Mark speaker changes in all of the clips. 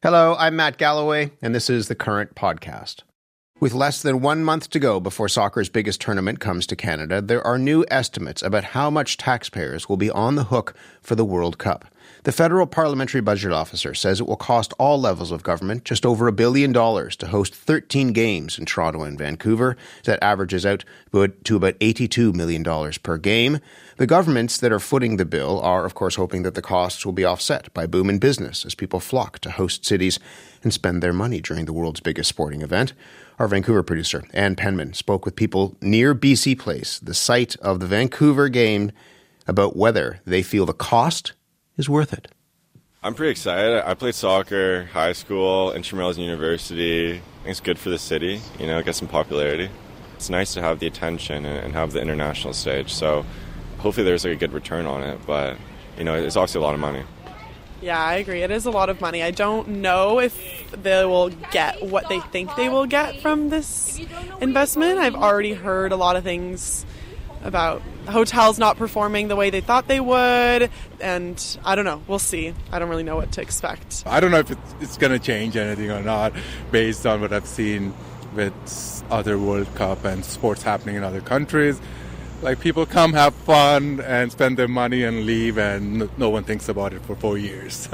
Speaker 1: Hello, I'm Matt Galloway, and this is the Current Podcast. With less than 1 month to go before soccer's biggest tournament comes to Canada, there are new estimates about how much taxpayers will be on the hook for the World Cup. The federal parliamentary budget officer says it will cost all levels of government just over $1 billion to host 13 games in Toronto and Vancouver. That averages out to about $82 million per game. The governments that are footing the bill are, of course, hoping that the costs will be offset by boom in business as people flock to host cities and spend their money during the world's biggest sporting event. Our Vancouver producer, Ann Penman, spoke with people near BC Place, the site of the Vancouver game, about whether they feel the cost is worth it.
Speaker 2: I'm pretty excited. I played soccer, high school, intramurals in university. I think it's good for the city, get some popularity. It's nice to have the attention and have the international stage, so hopefully there's a good return on it, but it's obviously a lot of money.
Speaker 3: Yeah, I agree. It is a lot of money. I don't know if they will get what they think they will get from this investment. I've already heard a lot of things about hotels not performing the way they thought they would, and I don't know. We'll see. I don't really know what to expect.
Speaker 4: I don't know if it's going to change anything or not based on what I've seen with other World Cup and sports happening in other countries. Like, people come, have fun, and spend their money and leave, and no one thinks about it for 4 years.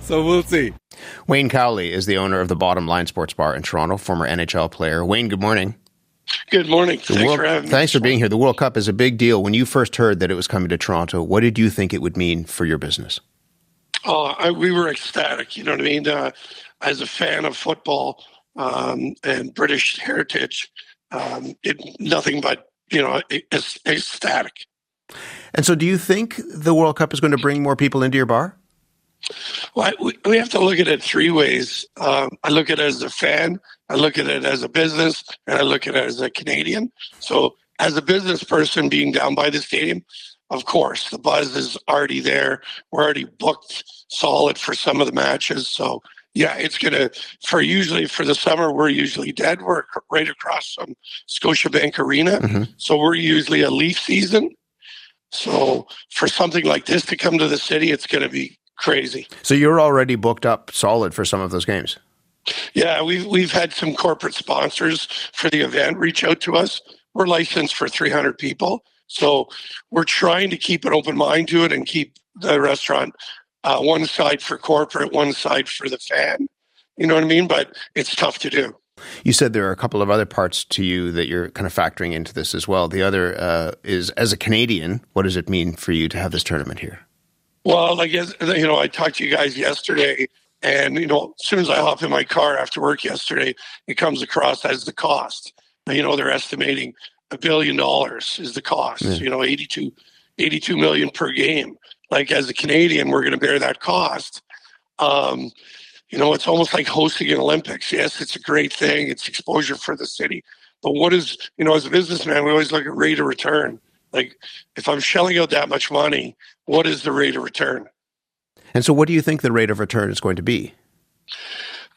Speaker 4: So we'll see.
Speaker 1: Wayne Cowley is the owner of the Bottom Line Sports Bar in Toronto, former NHL player. Wayne, good morning.
Speaker 5: Good morning. Thanks for having me.
Speaker 1: Thanks for being here. The World Cup is a big deal. When you first heard that it was coming to Toronto, what did you think it would mean for your business?
Speaker 5: We were ecstatic, you know what I mean? As a fan of football and British heritage, nothing but, ecstatic.
Speaker 1: And so do you think the World Cup is going to bring more people into your bar?
Speaker 5: Well, we have to look at it three ways. I look at it as a fan, I look at it as a business, and I look at it as a Canadian. So as a business person being down by the stadium, of course, the buzz is already there. We're already booked solid for some of the matches. So yeah, it's going to, for the summer, we're usually dead. We're right across from Scotiabank Arena. Mm-hmm. So we're usually a Leaf season. So for something like this to come to the city, it's going to be crazy.
Speaker 1: So you're already booked up solid for some of those games?
Speaker 5: Yeah, we've had some corporate sponsors for the event reach out to us. We're licensed for 300 people. So we're trying to keep an open mind to it and keep the restaurant one side for corporate, one side for the fan. You know what I mean? But it's tough to do.
Speaker 1: You said there are a couple of other parts to you that you're kind of factoring into this as well. The other is, as a Canadian, what does it mean for you to have this tournament here?
Speaker 5: Well, I guess, I talked to you guys yesterday, and, as soon as I hop in my car after work yesterday, it comes across as the cost. They're estimating $1 billion is the cost, yeah. 82 million per game. Like, as a Canadian, we're going to bear that cost. It's almost like hosting an Olympics. Yes, it's a great thing. It's exposure for the city. But what is, as a businessman, we always look at rate of return. Like, if I'm shelling out that much money, what is the rate of return?
Speaker 1: And so what do you think the rate of return is going to be?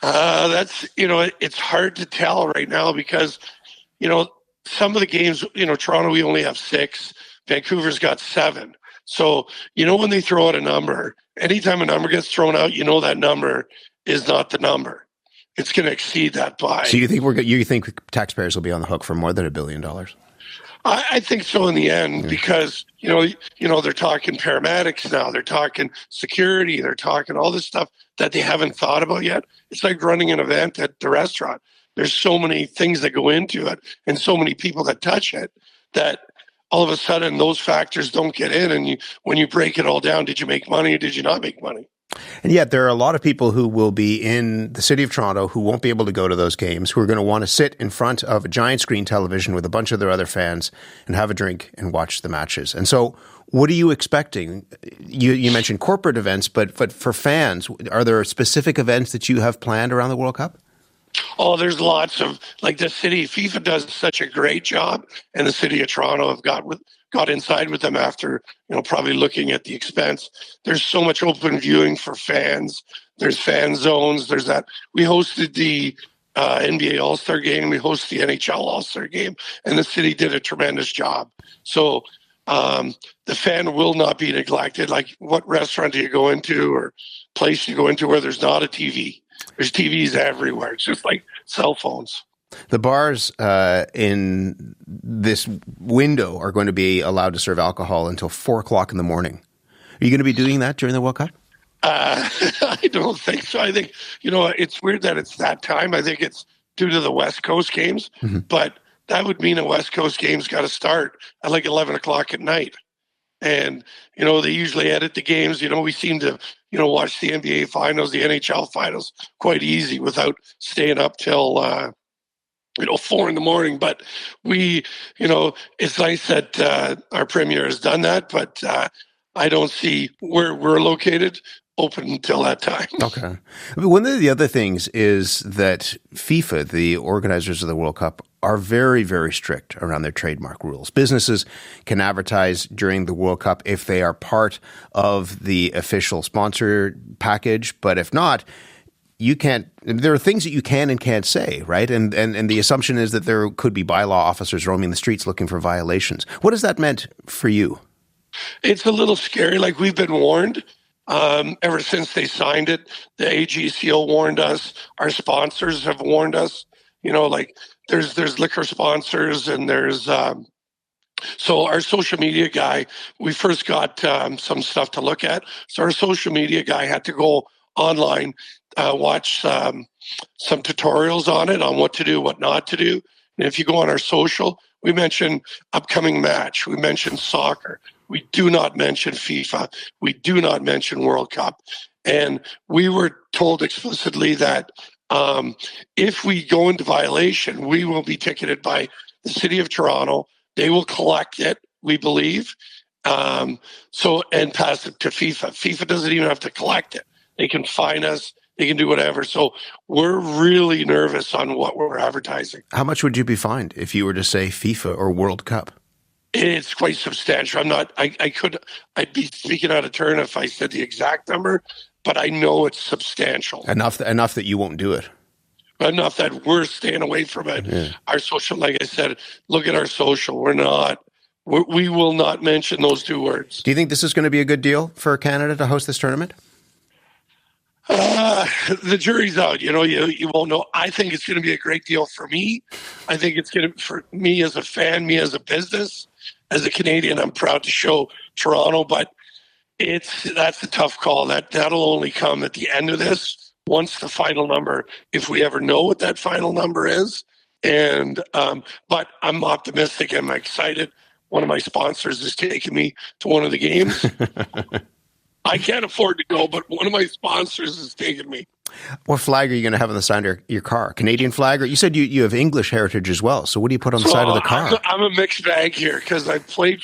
Speaker 5: That's, it's hard to tell right now because, some of the games, Toronto, we only have 6. Vancouver's got 7. So, when they throw out a number, anytime a number gets thrown out, that number is not the number. It's going to exceed that by.
Speaker 1: So you think taxpayers will be on the hook for more than $1 billion?
Speaker 5: I think so in the end, because, they're talking paramedics now, they're talking security, they're talking all this stuff that they haven't thought about yet. It's like running an event at the restaurant. There's so many things that go into it and so many people that touch it that all of a sudden those factors don't get in. And when you break it all down, did you make money or did you not make money?
Speaker 1: And yet there are a lot of people who will be in the city of Toronto who won't be able to go to those games, who are going to want to sit in front of a giant screen television with a bunch of their other fans and have a drink and watch the matches. And so what are you expecting? You mentioned corporate events, but for fans, are there specific events that you have planned around the World Cup?
Speaker 5: Oh, there's lots of, like, the city, FIFA does such a great job, and the city of Toronto have got inside with them after, probably looking at the expense. There's so much open viewing for fans. There's fan zones. There's that. We hosted the NBA All-Star game. We hosted the NHL All-Star game, and the city did a tremendous job. So the fan will not be neglected. Like, what restaurant do you go into, or place you go into where there's not a TV. There's TVs everywhere. It's just like cell phones.
Speaker 1: The bars in this window are going to be allowed to serve alcohol until 4 o'clock in the morning. Are you going to be doing that during the World Cup?
Speaker 5: I don't think so. I think, it's weird that it's that time. I think it's due to the West Coast games, but that would mean a West Coast game's got to start at like 11 o'clock at night. And, they usually edit the games. We seem to, watch the NBA finals, the NHL finals quite easy without staying up till, 4 in the morning. But we, it's nice that our premier has done that, but I don't see where we're located open until that time.
Speaker 1: Okay. One of the other things is that FIFA, the organizers of the World Cup, are very, very strict around their trademark rules. Businesses can advertise during the World Cup if they are part of the official sponsor package, but if not, you can't. There are things that you can and can't say, right? And the assumption is that there could be bylaw officers roaming the streets looking for violations. What has that meant for you?
Speaker 5: It's a little scary. Like, we've been warned ever since they signed it. The AGCO warned us. Our sponsors have warned us. There's liquor sponsors, and there's so our social media guy. We first got some stuff to look at. So our social media guy had to go online, watch some tutorials on it, on what to do, what not to do. And if you go on our social, we mention upcoming match. We mention soccer. We do not mention FIFA. We do not mention World Cup. And we were told explicitly that if we go into violation, we will be ticketed by the City of Toronto. They will collect it, we believe, and pass it to FIFA. FIFA doesn't even have to collect it. They can fine us. They can do whatever. So we're really nervous on what we're advertising.
Speaker 1: How much would you be fined if you were to say FIFA or World Cup?
Speaker 5: It's quite substantial. I'd be speaking out of turn if I said the exact number, but I know it's substantial.
Speaker 1: Enough that you won't do it.
Speaker 5: Enough that we're staying away from it. Yeah. Our social, like I said, look at our social. We will not mention those two words.
Speaker 1: Do you think this is going to be a good deal for Canada to host this tournament?
Speaker 5: The jury's out. You won't know. I think it's going to be a great deal for me. I think it's going to, for me as a fan, me as a business, as a Canadian, I'm proud to show Toronto, but that's a tough call. That'll only come at the end of this, once the final number, if we ever know what that final number is. And but I'm optimistic. I'm excited. One of my sponsors is taking me to one of the games. I can't afford to go, but one of my sponsors is taking me.
Speaker 1: What flag are you going to have on the side of your car? Canadian flag? Or you said you have English heritage as well. So what do you put on the side of the car?
Speaker 5: I'm a mixed bag here because I've played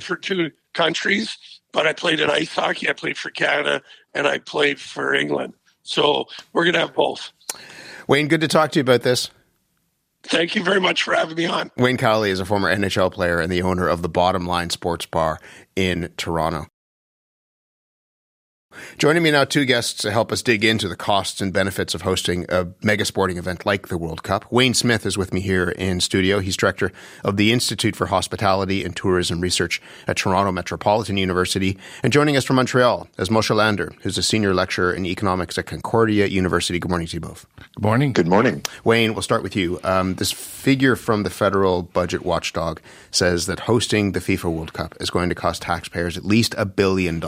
Speaker 5: for two countries, but I played in ice hockey. I played for Canada and I played for England. So we're going to have both.
Speaker 1: Wayne, good to talk to you about this.
Speaker 5: Thank you very much for having me on.
Speaker 1: Wayne Cowley is a former NHL player and the owner of the Bottom Line Sports Bar in Toronto. Joining me now, two guests to help us dig into the costs and benefits of hosting a mega sporting event like the World Cup. Wayne Smith is with me here in studio. He's director of the Institute for Hospitality and Tourism Research at Toronto Metropolitan University. And joining us from Montreal is Moshe Lander, who's a senior lecturer in economics at Concordia University. Good morning to you both.
Speaker 6: Good morning.
Speaker 7: Good morning.
Speaker 1: Wayne, we'll start with you. This figure from the federal budget watchdog says that hosting the FIFA World Cup is going to cost taxpayers at least $1 billion.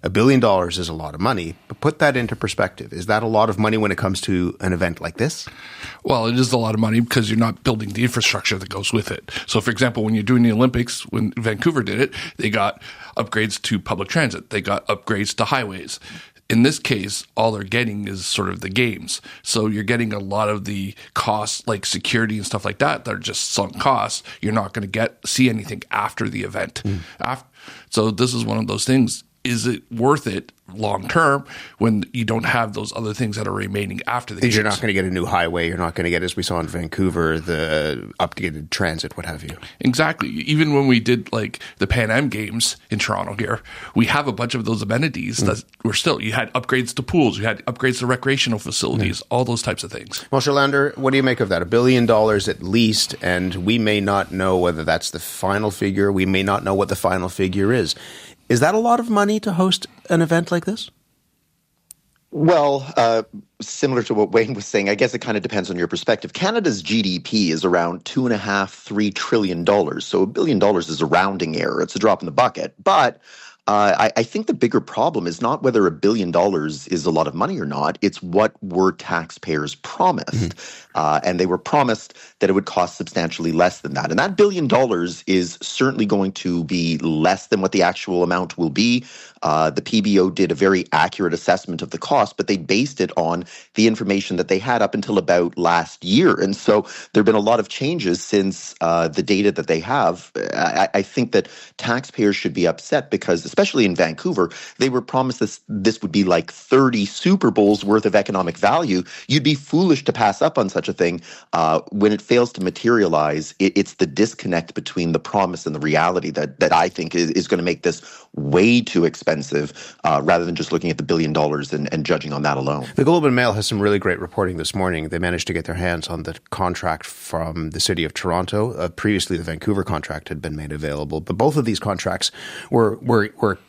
Speaker 1: $1 billion is a lot of money, but put that into perspective. Is that a lot of money when it comes to an event like this?
Speaker 6: Well, it is a lot of money because you're not building the infrastructure that goes with it. So, for example, when you're doing the Olympics, when Vancouver did it, they got upgrades to public transit. They got upgrades to highways. In this case, all they're getting is sort of the games. So you're getting a lot of the costs like security and stuff like that that are just sunk costs. You're not going to see anything after the event. So this is one of those things. Is it worth it long term when you don't have those other things that are remaining after the games?
Speaker 1: You're not going to get a new highway. You're not going to get, as we saw in Vancouver, the updated transit, what have you.
Speaker 6: Exactly. Even when we did like the Pan Am Games in Toronto here, we have a bunch of those amenities that were still, you had upgrades to pools, you had upgrades to recreational facilities, all those types of things.
Speaker 1: Moshe Lander, what do you make of that? $1 billion at least, and we may not know whether that's the final figure. We may not know what the final figure is. Is that a lot of money to host an event like this?
Speaker 7: Well, similar to what Wayne was saying, I guess it kind of depends on your perspective. Canada's GDP is around $2.5–3 trillion. So $1 billion is a rounding error. It's a drop in the bucket. But I think the bigger problem is not whether $1 billion is a lot of money or not. It's what were taxpayers promised. And they were promised that it would cost substantially less than that. And that $1 billion is certainly going to be less than what the actual amount will be. The PBO did a very accurate assessment of the cost, but they based it on the information that they had up until about last year. And so there have been a lot of changes since the data that they have. I think that taxpayers should be upset because, especially in Vancouver, they were promised this would be like 30 Super Bowls worth of economic value. You'd be foolish to pass up on such a thing. When it fails to materialize, it's the disconnect between the promise and the reality that I think is going to make this way too expensive, rather than just looking at the $1 billion and judging on that alone.
Speaker 1: The Globe and Mail has some really great reporting this morning. They managed to get their hands on the contract from the city of Toronto. Previously, the Vancouver contract had been made available, but both of these contracts were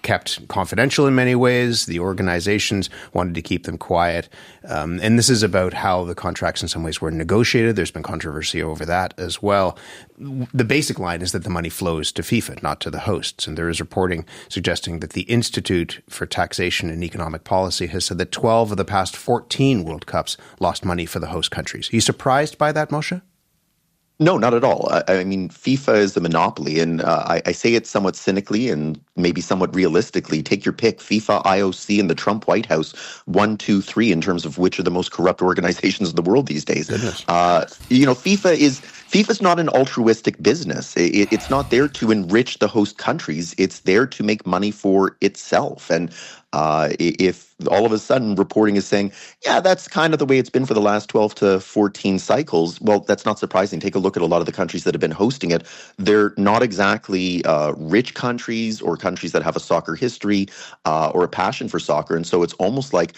Speaker 1: kept confidential in many ways. The organizations wanted to keep them quiet. And this is about how the contracts in some ways were negotiated. There's been controversy over that as well. The basic line is that the money flows to FIFA, not to the hosts. And there is reporting suggesting that the Institute for Taxation and Economic Policy has said that 12 of the past 14 World Cups lost money for the host countries. Are you surprised by that, Moshe?
Speaker 7: No, not at all. I mean, FIFA is a monopoly, and I say it somewhat cynically and maybe somewhat realistically. Take your pick, FIFA, IOC, and the Trump White House, 1, 2, 3 in terms of which are the most corrupt organizations in the world these days. FIFA's not an altruistic business. It's not there to enrich the host countries. It's there to make money for itself. And if all of a sudden reporting is saying, yeah, that's kind of the way it's been for the last 12 to 14 cycles, well, that's not surprising. Take a look at a lot of the countries that have been hosting it. They're not exactly rich countries or countries that have a soccer history or a passion for soccer. And so it's almost like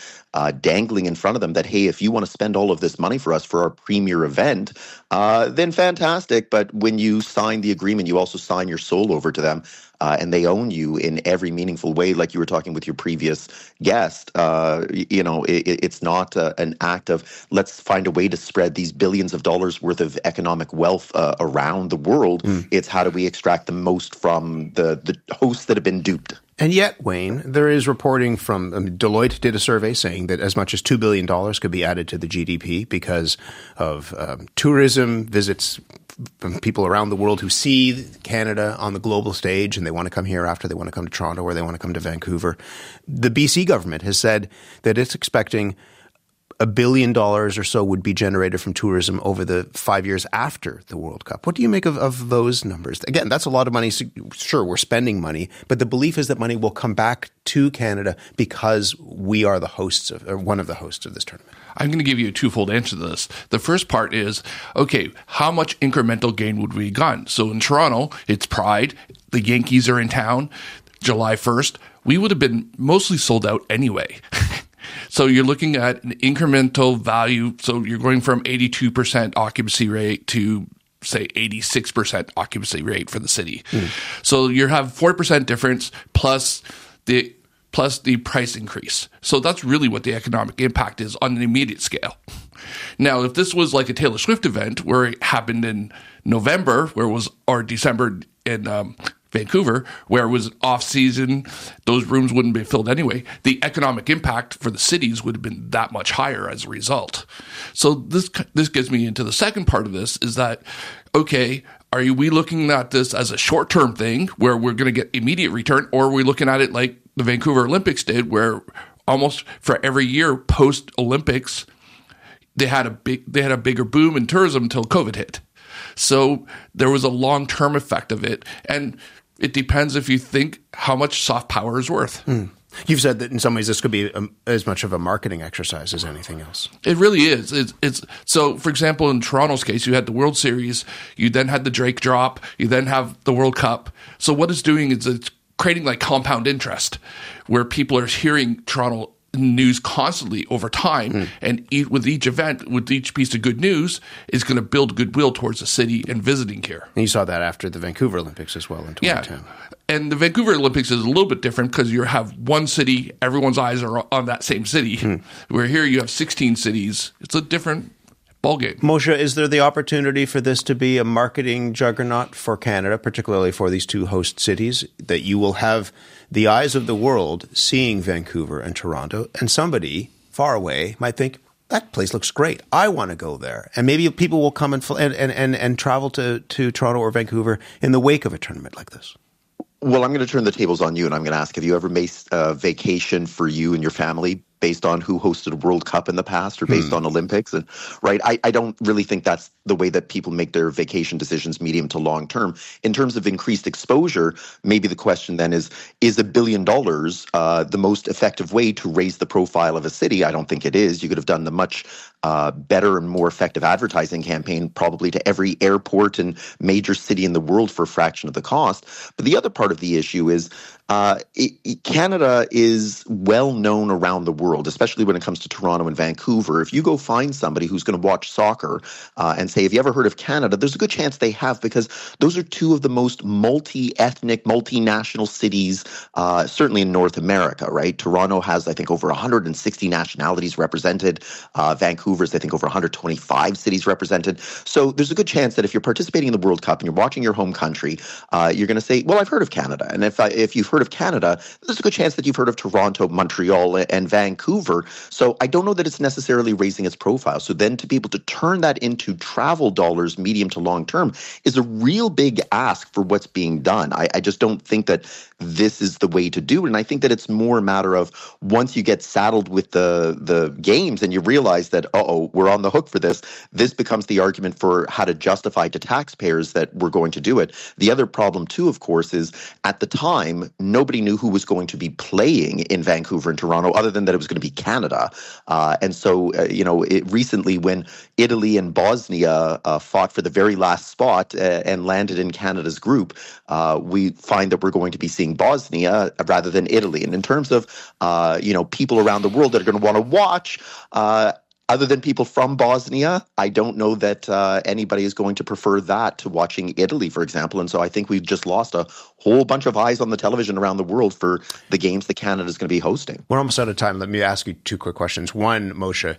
Speaker 7: dangling in front of them that, hey, if you want to spend all of this money for us for our premier event, then fantastic. But when you sign the agreement, you also sign your soul over to them. And they own you in every meaningful way, like you were talking with your previous guest. It's not an act of let's find a way to spread these billions of dollars worth of economic wealth around the world. It's how do we extract the most from the hosts that have been duped.
Speaker 1: And yet, Wayne, there is reporting from Deloitte did a survey saying that as much as $2 billion could be added to the GDP because of tourism, visits from people around the world who see Canada on the global stage and they want to come here after they want to come to Toronto or they want to come to Vancouver. The BC government has said that it's expecting $1 billion or so would be generated from tourism over the 5 years after the World Cup. What do you make of those numbers? Again, that's a lot of money. Sure, we're spending money, but the belief is that money will come back to Canada because we are the hosts of, or one of the hosts of this tournament.
Speaker 6: I'm going to give you a twofold answer to this. The first part is, okay, how much incremental gain would we have gotten? So in Toronto, it's Pride. The Yankees are in town July 1st. We would have been mostly sold out anyway. So you're looking at an incremental value. So you're going from 82% occupancy rate to, say, 86% occupancy rate for the city. So you have 4% difference plus the price increase. So that's really what the economic impact is on an immediate scale. Now, if this was like a Taylor Swift event where it happened in November, or December in Vancouver, where it was off-season, those rooms wouldn't be filled anyway. The economic impact for the cities would have been that much higher as a result. So this gets me into the second part of this, is that, okay, are we looking at this as a short-term thing where we're going to get immediate return, or are we looking at it like the Vancouver Olympics did, where almost for every year post-Olympics, they had a bigger boom in tourism until COVID hit. So there was a long-term effect of it, and it depends if you think how much soft power is worth.
Speaker 1: You've said that in some ways this could be as much of a marketing exercise as anything else.
Speaker 6: It really is. It's so, for example, in Toronto's case, you had the World Series, you then had the Drake drop, you then have the World Cup. So what it's doing is it's creating like compound interest, where people are hearing Toronto in the news constantly over time, and with each event, with each piece of good news, is going to build goodwill towards the city and visiting here.
Speaker 1: And you saw that after the Vancouver Olympics as well in 2010.
Speaker 6: Yeah. And the Vancouver Olympics is a little bit different because you have one city, everyone's eyes are on that same city, where here you have 16 cities. It's a different ballgame.
Speaker 1: Moshe, is there the opportunity for this to be a marketing juggernaut for Canada, particularly for these two host cities, that you will have the eyes of the world seeing Vancouver and Toronto, and somebody far away might think, that place looks great. I want to go there. And maybe people will come and travel to Toronto or Vancouver in the wake of a tournament like this?
Speaker 7: Well, I'm going to turn the tables on you, and I'm going to ask, have you ever made a vacation for you and your family based on who hosted a World Cup in the past or based on Olympics? And right, I don't really think that's the way that people make their vacation decisions medium to long term. In terms of increased exposure, maybe the question then is $1 billion the most effective way to raise the profile of a city? I don't think it is. You could have done the much better and more effective advertising campaign probably to every airport and major city in the world for a fraction of the cost. But the other part of the issue is Canada is well known around the world, especially when it comes to Toronto and Vancouver. If you go find somebody who's going to watch soccer and say, have you ever heard of Canada? There's a good chance they have, because those are two of the most multi-ethnic, multinational cities, certainly in North America, right? Toronto has, I think, over 160 nationalities represented. Vancouver's, I think, over 125 cities represented. So there's a good chance that if you're participating in the World Cup and you're watching your home country, you're going to say, well, I've heard of Canada. And if you've heard of Canada, there's a good chance that you've heard of Toronto, Montreal, and Vancouver. So I don't know that it's necessarily raising its profile. So then to be able to turn that into travel dollars, medium to long term, is a real big ask for what's being done. I just don't think that this is the way to do it. And I think that it's more a matter of once you get saddled with the games and you realize that, we're on the hook for this, this becomes the argument for how to justify to taxpayers that we're going to do it. The other problem too, of course, is at the time, nobody knew who was going to be playing in Vancouver and Toronto other than that it was going to be Canada. And so, recently when Italy and Bosnia fought for the very last spot and landed in Canada's group, we find that we're going to be seeing Bosnia rather than Italy. And in terms of, people around the world that are going to want to watch, other than people from Bosnia, I don't know that anybody is going to prefer that to watching Italy, for example. And so I think we've just lost a whole bunch of eyes on the television around the world for the games that Canada is going to be hosting.
Speaker 1: We're almost out of time. Let me ask you two quick questions. One, Moshe,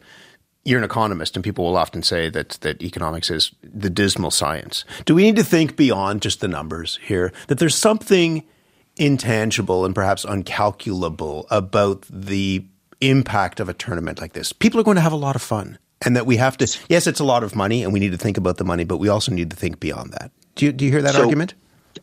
Speaker 1: you're an economist, and people will often say that economics is the dismal science. Do we need to think beyond just the numbers here, that there's something intangible and perhaps uncalculable about the impact of a tournament like this? People are going to have a lot of fun, and that we have to, yes, it's a lot of money and we need to think about the money, but we also need to think beyond that. Do you hear that argument?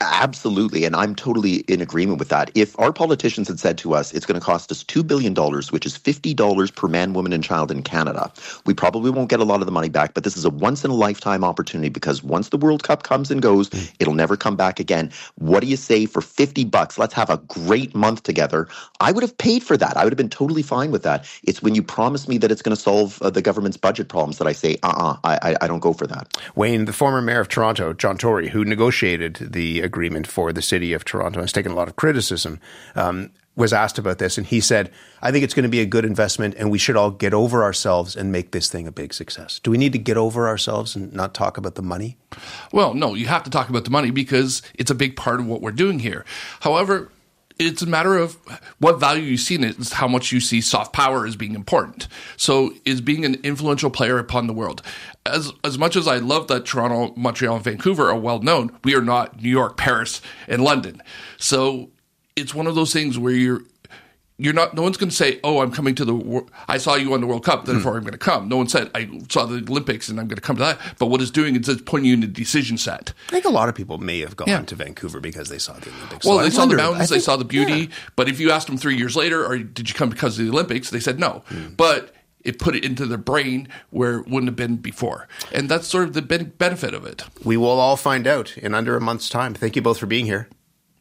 Speaker 7: Absolutely, and I'm totally in agreement with that. If our politicians had said to us, it's going to cost us $2 billion, which is $50 per man, woman, and child in Canada, we probably won't get a lot of the money back, but this is a once-in-a-lifetime opportunity, because once the World Cup comes and goes, it'll never come back again. What do you say for $50? Let's have a great month together. I would have paid for that. I would have been totally fine with that. It's when you promise me that it's going to solve the government's budget problems that I say, I don't go for that.
Speaker 1: Wayne, the former mayor of Toronto, John Tory, who negotiated the agreement for the city of Toronto, has taken a lot of criticism, was asked about this, and he said, I think it's going to be a good investment, and we should all get over ourselves and make this thing a big success. Do we need to get over ourselves and not talk about the money?
Speaker 6: Well, no, you have to talk about the money because it's a big part of what we're doing here. However, it's a matter of what value you see in it, is how much you see soft power as being important. So is being an influential player upon the world. As much as I love that Toronto, Montreal, and Vancouver are well known, we are not New York, Paris, and London. So it's one of those things where you're not, no one's going to say, I'm coming to I saw you on the World Cup, therefore I'm going to come. No one said, I saw the Olympics and I'm going to come to that. But what it's doing is it's putting you in a decision set.
Speaker 1: I think a lot of people may have gone to Vancouver because they saw the Olympics.
Speaker 6: Well, they saw the mountains, they saw the beauty. But if you asked them 3 years later, or did you come because of the Olympics? They said no. But it put it into their brain where it wouldn't have been before. And that's sort of the benefit of it.
Speaker 1: We will all find out in under a month's time. Thank you both for being here.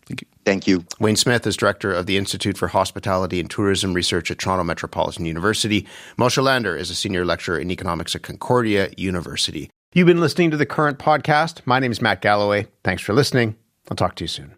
Speaker 6: Thank you.
Speaker 7: Thank you.
Speaker 1: Wayne Smith is Director of the Institute for Hospitality and Tourism Research at Toronto Metropolitan University. Moshe Lander is a Senior Lecturer in Economics at Concordia University. You've been listening to The Current Podcast. My name is Matt Galloway. Thanks for listening. I'll talk to you soon.